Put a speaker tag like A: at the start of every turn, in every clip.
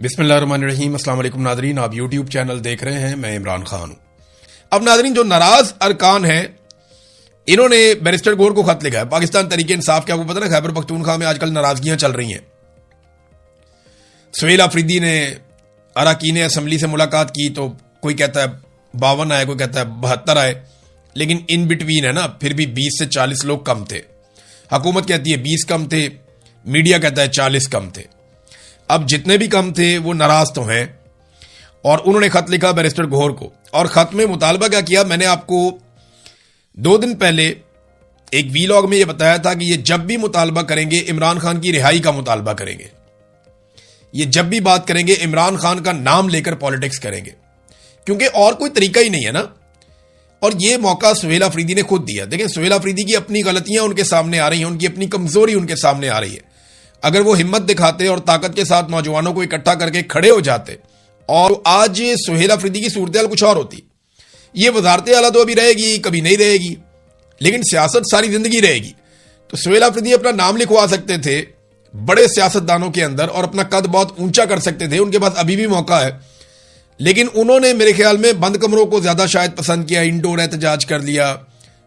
A: बिस्मिल्लाहिर्रहमानिर्रहीम। अस्सलाम वालेकुम नादरीन, आप यूट्यूब चैनल देख रहे हैं, मैं इमरान खान हूं। अब नादरीन, जो नाराज अरकान हैं, इन्होंने बैरिस्टर गौहर को खत लिखा है। पाकिस्तान तहरीक इंसाफ के, आपको पता ना, खैबर पख्तूनख्वा में आजकल नाराजगियां चल रही हैं। सुहेल अफरीदी ने अरकान असम्बली से मुलाकात की तो कोई कहता है 52 आए, कोई कहता है 72 आए, लेकिन इन बिटवीन है ना, फिर भी 20 से 40 लोग कम थे। हुकूमत कहती है 20 कम थे, मीडिया कहता है 40 कम थे। अब जितने भी कम थे वो नाराज तो हैं, और उन्होंने खत लिखा बैरिस्टर गौहर को, और खत में मुतालबा क्या किया, मैंने आपको 2 दिन पहले एक वीलॉग में ये बताया था कि ये जब भी मुतालबा करेंगे इमरान खान की रिहाई का मुतालबा करेंगे। ये जब भी बात करेंगे इमरान खान का नाम लेकर पॉलिटिक्स करेंगे, क्योंकि और कोई तरीका ही नहीं है ना। और ये मौका सुहेल अफरीदी ने खुद दिया। देखें, सुहेल अफरीदी की अपनी गलतियां उनके सामने आ रही हैं, उनकी अपनी कमजोरी उनके सामने आ रही है। अगर वो हिम्मत दिखाते और ताकत के साथ नौजवानों को इकट्ठा करके खड़े हो जाते, और आज सुहेल अफरीदी की सूरत कुछ और होती। ये वजारत आला तो अभी रहेगी, कभी नहीं रहेगी, लेकिन सियासत सारी जिंदगी रहेगी। तो सुहेल अफरीदी अपना नाम लिखवा सकते थे बड़े सियासतदानों के अंदर, और अपना कद बहुत ऊंचा कर सकते थे। उनके पास अभी भी मौका है, लेकिन उन्होंने मेरे ख्याल में बंद कमरों को ज्यादा शायद पसंद किया। इंडोर एहतजाज कर लिया,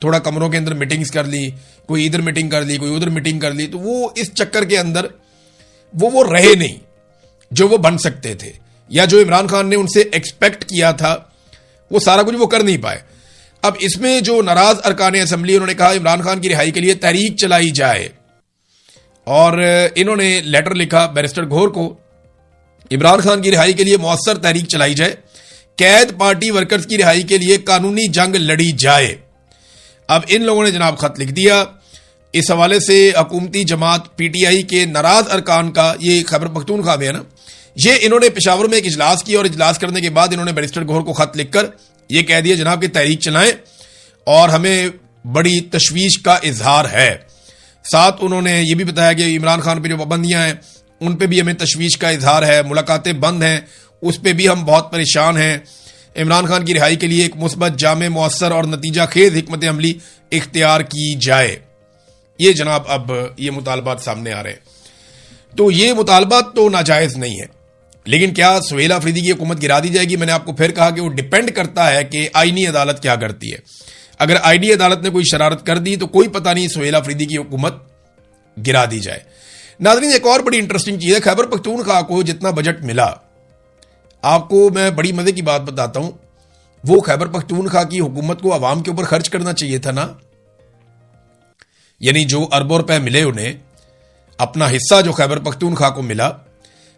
A: थोड़ा कमरों के अंदर मीटिंग्स कर ली, कोई इधर मीटिंग कर ली, कोई उधर मीटिंग कर ली। तो वो इस चक्कर के अंदर वो रहे नहीं जो वो बन सकते थे, या जो इमरान खान ने उनसे एक्सपेक्ट किया था, वो सारा कुछ वो कर नहीं पाए। अब इसमें जो नाराज अरकान असम्बली, उन्होंने कहा इमरान खान की रिहाई के लिए तहरीक चलाई जाए, और इन्होंने लेटर लिखा बैरिस्टर गौहर को, इमरान खान की रिहाई के लिए मौसर तहरीक चलाई जाए, कैद पार्टी वर्कर्स की रिहाई के लिए कानूनी जंग लड़ी जाए। अब इन लोगों ने जनाब खत लिख दिया। इस हवाले से हुकूमती जमात पीटीआई के नाराज अरकान का, ये खैबर पख्तूनख्वा में है ना, ये इन्होंने पेशावर में एक इजलास किया, और इजलास करने के बाद इन्होंने बैरिस्टर गौहर को खत लिखकर ये कह दिया जनाब कि तहरीक चलाएं, और हमें बड़ी तशवीश का इजहार है। साथ उन्होंने ये भी बताया कि इमरान खान पर जो पाबंदियां हैं उन पे भी हमें तशवीश का इजहार है, मुलाकातें बंद हैं उस पे भी हम बहुत परेशान हैं। इमरान खान की रिहाई के लिए एक मुस्बत, जामे, मौसर और नतीजा खेज हिकमत अमली इख्तियार की जाए। ये जनाब अब ये मुतालबात सामने आ रहे हैं। तो ये मुतालबात तो नाजायज नहीं है, लेकिन क्या सुहेल अफरीदी की हुकूमत गिरा दी जाएगी? मैंने आपको फिर कहा कि वो डिपेंड करता है कि आईनी अदालत क्या करती है। अगर आईनी अदालत ने कोई शरारत कर दी तो कोई पता नहीं, सुहेल अफरीदी की हुकूमत गिरा दी जाए। नाज़रीन, एक और बड़ी इंटरेस्टिंग चीज है, खैबर पख्तूनख्वा को जितना बजट मिला, आपको मैं बड़ी मजे की बात बताता हूं, वो खैबर पख्तूनख्वा की हुकूमत को अवाम के ऊपर खर्च करना चाहिए था ना। यानी जो अरबों रुपए मिले उन्हें, अपना हिस्सा जो खैबर पख्तूनख्वा को मिला,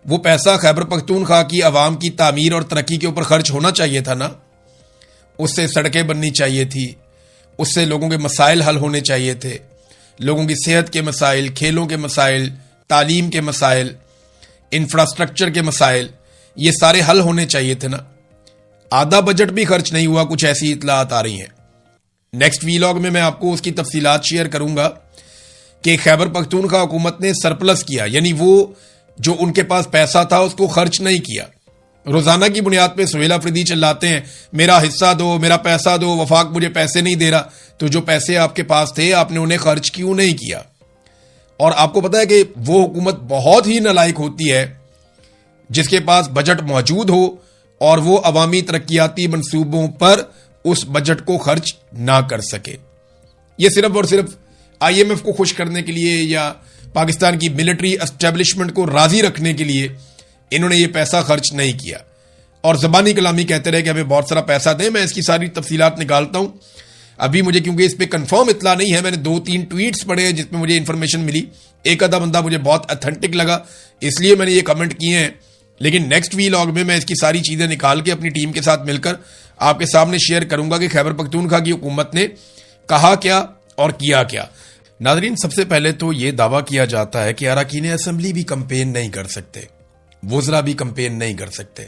A: वो पैसा खैबर पख्तूनख्वा की अवाम की तामीर और तरक्की के ऊपर खर्च होना चाहिए था ना। उससे सड़कें बननी चाहिए थी, उससे लोगों के मसाइल हल होने चाहिए थे, लोगों की सेहत के मसाइल, खेलों के मसाइल, तालीम के मसाइल, इंफ्रास्ट्रक्चर के मसाइल, ये सारे हल होने चाहिए थे ना। आधा बजट भी खर्च नहीं हुआ, कुछ ऐसी इतलात आ रही हैं। नेक्स्ट वीलॉग में मैं आपको उसकी तफसीलात शेयर करूंगा कि खैबर पख्तूनख्वा हुकूमत ने सरप्लस किया, यानी वो जो उनके पास पैसा था उसको खर्च नहीं किया। रोजाना की बुनियाद पे सुहेल अफरीदी चिल्लाते हैं मेरा हिस्सा दो, मेरा पैसा दो, वफाक मुझे पैसे नहीं दे रहा। तो जो पैसे आपके पास थे आपने उन्हें खर्च क्यों नहीं किया? और आपको पता है कि वो हुकूमत बहुत ही नालायक होती है जिसके पास बजट मौजूद हो और वो अवामी तरक्याती मंसूबों पर उस बजट को खर्च ना कर सके। ये सिर्फ और सिर्फ IMF को खुश करने के लिए या पाकिस्तान की मिलिट्री एस्टेब्लिशमेंट को राजी रखने के लिए इन्होंने ये पैसा खर्च नहीं किया, और जबानी कलामी कहते रहे कि हमें बहुत सारा पैसा दें। मैं इसकी सारी तफसीलात निकालता हूं अभी, मुझे क्योंकि इस पे कंफर्म इतला नहीं है। मैंने 2-3 ट्वीट्स पढ़े जिसमें मुझे इंफॉर्मेशन मिली, एक आधा बंदा मुझे बहुत ऑथेंटिक लगा, इसलिए मैंने ये कमेंट किए हैं। लेकिन नेक्स्ट वीलॉग में मैं इसकी सारी चीजें निकाल के अपनी टीम के साथ मिलकर आपके सामने शेयर करूंगा कि खैबर पख्तूनख्वा की हुकूमत ने कहा क्या और किया क्या। नाज़रीन, सबसे पहले तो ये दावा किया जाता है कि अरकान असम्बली भी कंपेन नहीं कर सकते, वज़रा भी कंपेन नहीं कर सकते,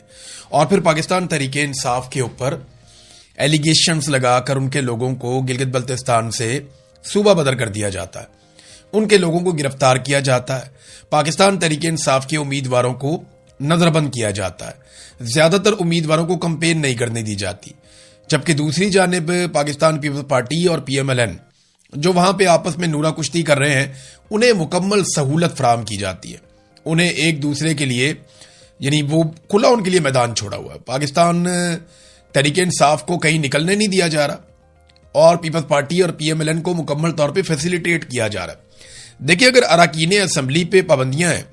A: और फिर पाकिस्तान तहरीक इंसाफ के ऊपर एलिगेशंस लगाकर उनके लोगों को गिलगित बल्तिस्तान से सूबा बदर कर दिया जाता है, उनके लोगों को गिरफ्तार किया जाता है, पाकिस्तान तहरीक इंसाफ के उम्मीदवारों को नजरबंद किया जाता है, ज्यादातर उम्मीदवारों को कंपेन नहीं करने दी जाती। जबकि दूसरी जानिब पाकिस्तान पीपल्स पार्टी और PMLN जो वहां पे आपस में नूरा कुश्ती कर रहे हैं, उन्हें मुकम्मल सहूलत फराहम की जाती है। उन्हें एक दूसरे के लिए یعنی وہ کھلا ان کے لیے میدان چھوڑا ہوا ہے. پاکستان تحریک انصاف کو کہیں نکلنے نہیں دیا جا رہا اور پیپلز پارٹی اور پی ایم ایل این کو مکمل طور پہ فیسیلیٹیٹ کیا جا رہا ہے. دیکھیں اگر اراکین اسمبلی پہ پابندیاں ہیں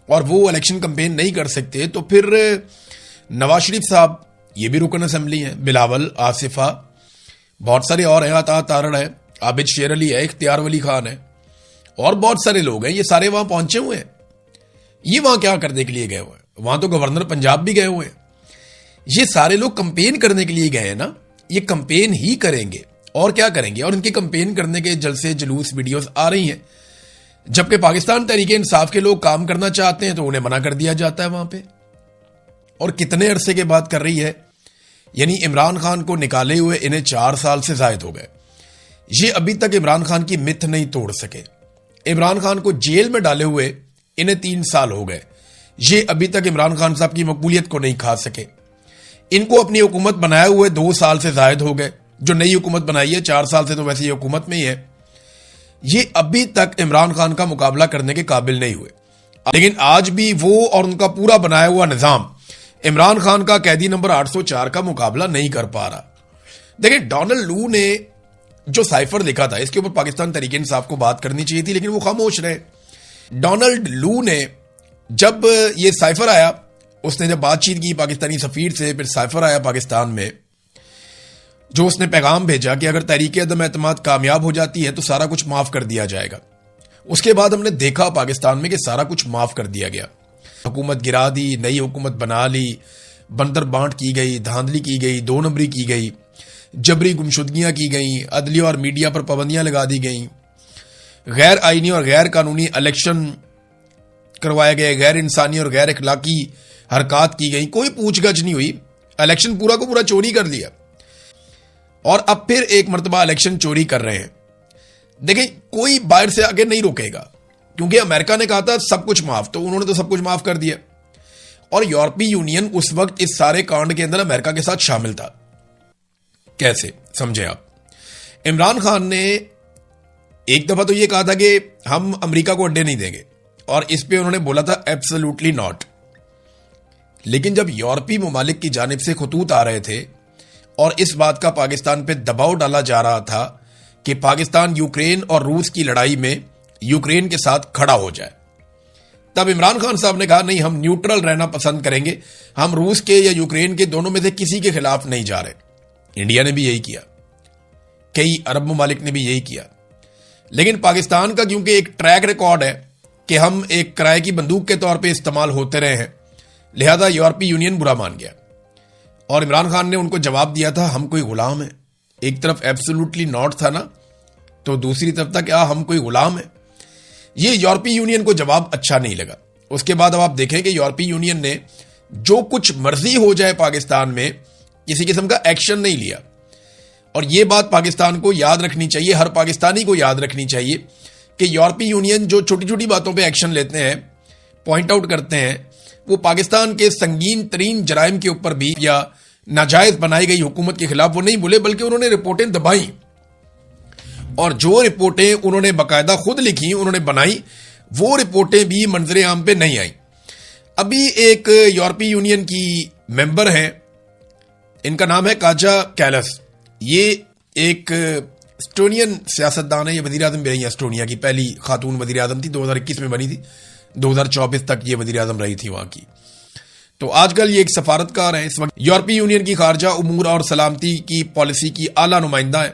A: اور وہ الیکشن کمپین نہیں کر سکتے تو پھر نواز شریف صاحب یہ بھی رکن اسمبلی ہیں, بلاول, آصفہ, بہت سارے اور ہیں, عطا تارڑ ہے, عابد شیر علی ہے, اختیار ولی خان ہے اور بہت سارے لوگ ہیں. یہ سارے وہاں پہنچے ہوئے ہیں. یہ وہاں کیا کرنے کے لیے گئے ہوئے ہیں؟ وہاں تو گورنر پنجاب بھی گئے ہوئے ہیں. یہ سارے لوگ کمپین کرنے کے لیے گئے ہیں نا, یہ کمپین ہی کریں گے اور کیا کریں گے. اور ان کی کمپین کرنے کے جلسے جلوس ویڈیوز آ رہی ہیں, جبکہ پاکستان تحریک انصاف کے لوگ کام کرنا چاہتے ہیں تو انہیں منع کر دیا جاتا ہے وہاں پہ. اور کتنے عرصے کے بعد کر رہی ہے, یعنی عمران خان کو نکالے ہوئے انہیں 4 سال سے زائد ہو گئے. یہ ابھی تک عمران خان کی مت نہیں توڑ سکے. عمران خان کو جیل میں ڈالے ہوئے انہیں 3 سال ہو گئے. یہ ابھی تک عمران خان صاحب کی مقبولیت کو نہیں کھا سکے. ان کو اپنی حکومت بنائے ہوئے 2 سال سے زائد ہو گئے. جو نئی حکومت بنائی ہے 4 سال سے تو ویسے یہ حکومت میں ہی ہے. یہ ابھی تک عمران خان کا مقابلہ کرنے کے قابل نہیں ہوئے. لیکن آج بھی وہ اور ان کا پورا بنایا ہوا نظام عمران خان کا قیدی نمبر 804 کا مقابلہ نہیں کر پا رہا. دیکھیں ڈونلڈ لو نے جو سائفر لکھا تھا اس کے اوپر پاکستان تحریک انصاف کو بات کرنی چاہیے تھی, لیکن وہ خاموش رہے. ڈونلڈ لو نے جب یہ سائفر آیا, اس نے جب بات چیت کی پاکستانی سفیر سے, پھر سائفر آیا پاکستان میں, جو اس نے پیغام بھیجا کہ اگر تحریک عدم اعتماد کامیاب ہو جاتی ہے تو سارا کچھ معاف کر دیا جائے گا. اس کے بعد ہم نے دیکھا پاکستان میں کہ سارا کچھ معاف کر دیا گیا. حکومت گرا دی, نئی حکومت بنا لی, بندر بانٹ کی گئی, دھاندلی کی گئی, 2 نمبری کی گئی, جبری گمشدگیاں کی گئیں, عدلیہ اور میڈیا پر پابندیاں لگا دی گئیں, غیر آئینی اور غیر قانونی الیکشن کروائے گئے, غیر انسانی اور غیر اخلاقی حرکات کی گئیں, کوئی پوچھ گچھ نہیں ہوئی, الیکشن پورا کو پورا چوری کر لیا اور اب پھر ایک مرتبہ الیکشن چوری کر رہے ہیں. دیکھیں کوئی باہر سے آگے نہیں روکے گا, کیونکہ امریکہ نے کہا تھا سب کچھ معاف, تو انہوں نے تو سب کچھ معاف کر دیا. اور یورپی یونین اس وقت اس سارے کانڈ کے اندر امریکہ کے ساتھ شامل تھا. کیسے سمجھے آپ؟ عمران خان نے ایک دفعہ تو یہ کہا تھا کہ ہم امریکہ کو اڈے نہیں دیں گے, اور اس پہ انہوں نے بولا تھا ایبسولوٹلی ناٹ. لیکن جب یورپی ممالک کی جانب سے خطوط آ رہے تھے اور اس بات کا پاکستان پہ دباؤ ڈالا جا رہا تھا کہ پاکستان یوکرین اور روس کی لڑائی میں یوکرین کے ساتھ کھڑا ہو جائے, تب عمران خان صاحب نے کہا نہیں, ہم نیوٹرل رہنا پسند کریں گے, ہم روس کے یا یوکرین کے دونوں میں سے کسی کے خلاف نہیں جا رہے. انڈیا نے بھی یہی کیا, کئی عرب ممالک نے بھی یہی کیا. لیکن پاکستان کا کیونکہ ایک ٹریک ریکارڈ ہے کہ ہم ایک کرائے کی بندوق کے طور پہ استعمال ہوتے رہے ہیں, لہذا یورپی یونین برا مان گیا. اور عمران خان نے ان کو جواب دیا تھا ہم کوئی غلام ہیں. ایک طرف ایبسولوٹلی ناٹ تھا نا, تو دوسری طرف تھا کیا ہم کوئی غلام ہیں. یہ یورپی یونین کو جواب اچھا نہیں لگا. اس کے بعد اب آپ دیکھیں کہ یورپی یونین نے جو کچھ مرضی ہو جائے پاکستان میں کسی قسم کا ایکشن نہیں لیا. اور یہ بات پاکستان کو یاد رکھنی چاہیے, ہر پاکستانی کو یاد رکھنی چاہیے کہ یورپی یونین جو چھوٹی چھوٹی باتوں پہ ایکشن لیتے ہیں, پوائنٹ آؤٹ کرتے ہیں, وہ پاکستان کے سنگین ترین جرائم کے اوپر بھی یا ناجائز بنائی گئی حکومت کے خلاف وہ نہیں بولے, بلکہ انہوں نے رپورٹیں دبائیں. اور جو رپورٹیں انہوں نے باقاعدہ خود لکھی, انہوں نے بنائی, وہ رپورٹیں بھی منظر عام پہ نہیں آئیں. ابھی ایک یورپی یونین کی ممبر ہیں, ان کا نام ہے کاجا کیلس. یہ ایک اسٹونین سیاستدان ہے, یہ وزیر اعظم بھی رہی ہیں اسٹونیا کی, پہلی خاتون وزیر اعظم تھی, 2021 میں بنی تھی, 2024 تک یہ وزیر اعظم رہی تھی وہاں کی. تو آج کل یہ ایک سفارتکار ہیں. اس وقت یورپی یونین کی خارجہ امور اور سلامتی کی پالیسی کی اعلیٰ نمائندہ ہیں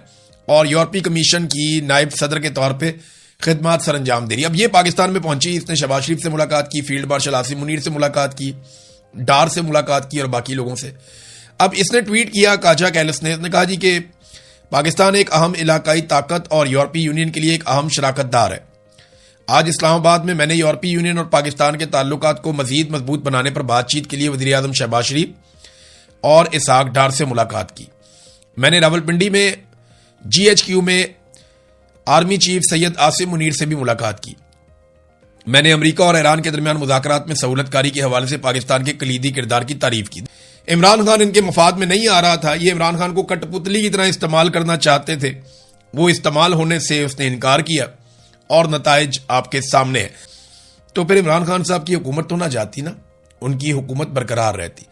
A: اور یورپی کمیشن کی نائب صدر کے طور پہ خدمات سر انجام دے رہی. اب یہ پاکستان میں پہنچی, اس نے شہباز شریف سے ملاقات کی, فیلڈ مارشل عاصم منیر سے ملاقات کی, ڈار سے ملاقات کی اور باقی لوگوں سے. اب اس نے ٹویٹ کیا کاجا کیلس نے, اس نے کہا جی کہ پاکستان ایک اہم علاقائی طاقت اور یورپی یونین کے لیے ایک اہم شراکت دار ہے. آج اسلام آباد میں میں نے یورپی یونین اور پاکستان کے تعلقات کو مزید مضبوط بنانے پر بات چیت کے لیے وزیر اعظم شہباز شریف اور اسحاق ڈار سے ملاقات کی. میں نے راولپنڈی میں GHQ میں آرمی چیف سید عاصم منیر سے بھی ملاقات کی. میں نے امریکہ اور ایران کے درمیان مذاکرات میں سہولت کاری کے حوالے سے پاکستان کے کلیدی کردار کی تعریف کی. عمران خان ان کے مفاد میں نہیں آ رہا تھا, یہ عمران خان کو کٹ پتلی کی طرح استعمال کرنا چاہتے تھے. وہ استعمال ہونے سے اس نے انکار کیا اور نتائج آپ کے سامنے ہے. تو پھر عمران خان صاحب کی حکومت تو نہ جاتی نا, ان کی حکومت برقرار رہتی.